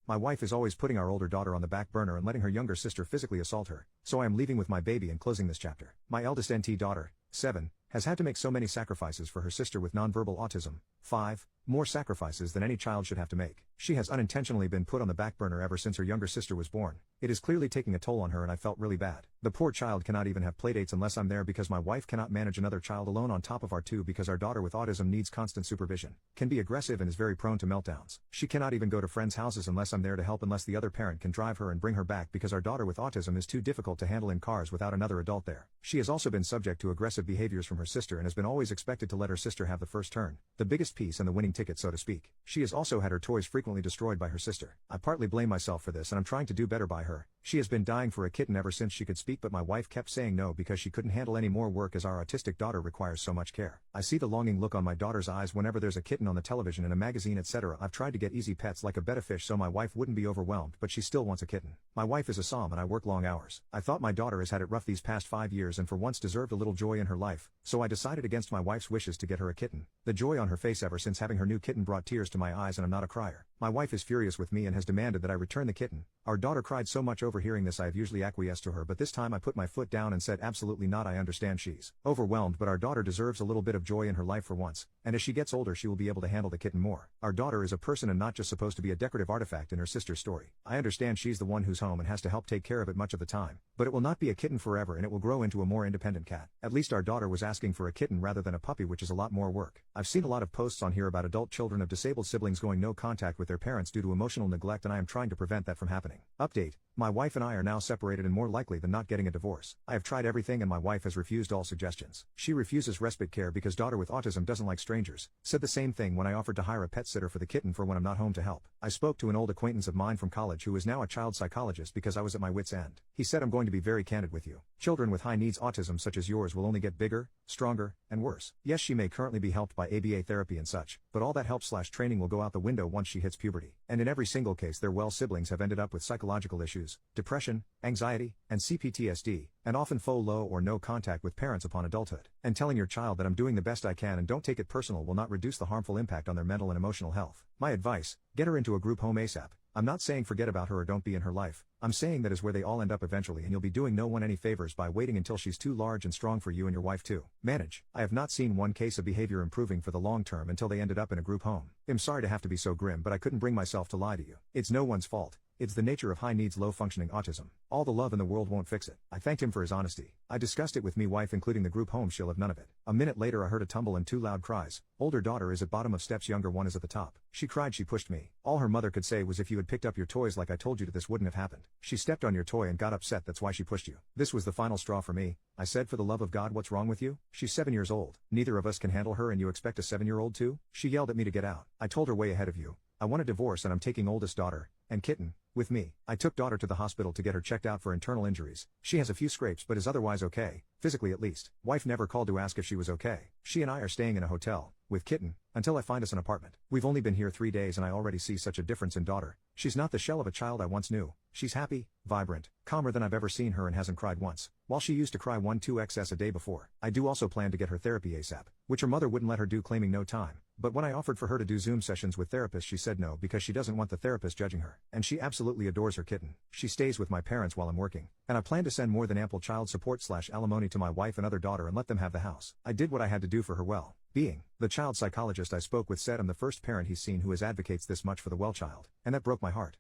My wife is always putting our older daughter on the back burner and letting her younger sister physically assault her, so I am leaving with my baby and closing this chapter. My eldest NT daughter, 7, has had to make so many sacrifices for her sister with nonverbal autism, 5, more sacrifices than any child should have to make. She has unintentionally been put on the back burner ever since her younger sister was born. It is clearly taking a toll on her and I felt really bad. The poor child cannot even have playdates unless I'm there because my wife cannot manage another child alone on top of our two because our daughter with autism needs constant supervision, can be aggressive and is very prone to meltdowns. She cannot even go to friends' houses unless I'm there to help unless the other parent can drive her and bring her back because our daughter with autism is too difficult to handle in cars without another adult there. She has also been subject to aggressive behaviors from her sister and has been always expected to let her sister have the first turn, the biggest piece and the winning ticket so to speak. She has also had her toys frequently destroyed by her sister. I partly blame myself for this and I'm trying to do better by her. She has been dying for a kitten ever since she could speak but my wife kept saying no because she couldn't handle any more work as our autistic daughter requires so much care. I see the longing look on my daughter's eyes whenever there's a kitten on the television in a magazine etc. I've tried to get easy pets like a betta fish so my wife wouldn't be overwhelmed but she still wants a kitten. My wife is a som and I work long hours. I thought my daughter has had it rough these past 5 years and for once deserved a little joy in her life, so I decided against my wife's wishes to get her a kitten. The joy on her face ever since having her new kitten brought tears to my eyes and I'm not a crier. My wife is furious with me and has demanded that I return the kitten. Our daughter cried so much over hearing this I have usually acquiesced to her but this time I put my foot down and said absolutely not. I understand she's overwhelmed but our daughter deserves a little bit of joy in her life for once, and as she gets older she will be able to handle the kitten more. Our daughter is a person and not just supposed to be a decorative artifact in her sister's story. I understand she's the one who's home and has to help take care of it much of the time, but it will not be a kitten forever and it will grow into a more independent cat. At least our daughter was asking for a kitten rather than a puppy which is a lot more work. I've seen a lot of posts on here about adult children of disabled siblings going no contact with their parents due to emotional neglect and I am trying to prevent that from happening. Update. My wife and I are now separated and more likely than not getting a divorce. I have tried everything and my wife has refused all suggestions. She refuses respite care because daughter with autism doesn't like strangers. Said the same thing when I offered to hire a pet sitter for the kitten for when I'm not home to help. I spoke to an old acquaintance of mine from college who is now a child psychologist because I was at my wit's end. He said I'm going to be very candid with you. Children with high needs autism such as yours will only get bigger, stronger, and worse. Yes, she may currently be helped by ABA therapy and such, but all that help/training will go out the window once she hits puberty. And in every single case their siblings have ended up with psychological issues, depression, anxiety, and CPTSD, and often low or no contact with parents upon adulthood. And telling your child that I'm doing the best I can and don't take it personal will not reduce the harmful impact on their mental and emotional health. My advice, get her into a group home ASAP. I'm not saying forget about her or don't be in her life. I'm saying that is where they all end up eventually and you'll be doing no one any favors by waiting until she's too large and strong for you and your wife to manage. I have not seen one case of behavior improving for the long term until they ended up in a group home. I'm sorry to have to be so grim but I couldn't bring myself to lie to you. It's no one's fault. It's the nature of high needs low functioning autism. All the love in the world won't fix it. I thanked him for his honesty. I discussed it with me wife including the group home. She'll have none of it. A minute later I heard a tumble and 2 loud cries. Older daughter is at bottom of steps, younger one is at the top. She cried, she pushed me. All her mother could say was if you had picked up your toys like I told you to this wouldn't have happened. She stepped on your toy and got upset, that's why she pushed you. This was the final straw for me. I said for the love of God what's wrong with you? She's 7 years old. Neither of us can handle her and you expect a 7-year-old to? She yelled at me to get out. I told her way ahead of you. I want a divorce and I'm taking oldest daughter and kitten with me. I took daughter to the hospital to get her checked out for internal injuries. She has a few scrapes but is otherwise okay, physically at least. Wife never called to ask if she was okay. She and I are staying in a hotel with kitten until I find us an apartment. We've only been here 3 days and I already see such a difference in daughter. She's not the shell of a child I once knew. She's happy, vibrant, calmer than I've ever seen her and hasn't cried once, while she used to cry 1-2 a day before. I do also plan to get her therapy ASAP, which her mother wouldn't let her do claiming no time. But when I offered for her to do Zoom sessions with therapists she said no because she doesn't want the therapist judging her. And she absolutely adores her kitten. She stays with my parents while I'm working. And I plan to send more than ample child support/alimony to my wife and other daughter and let them have the house. I did what I had to do for her well. Being the child psychologist I spoke with said I'm the first parent he's seen who advocates this much for the well child. And that broke my heart.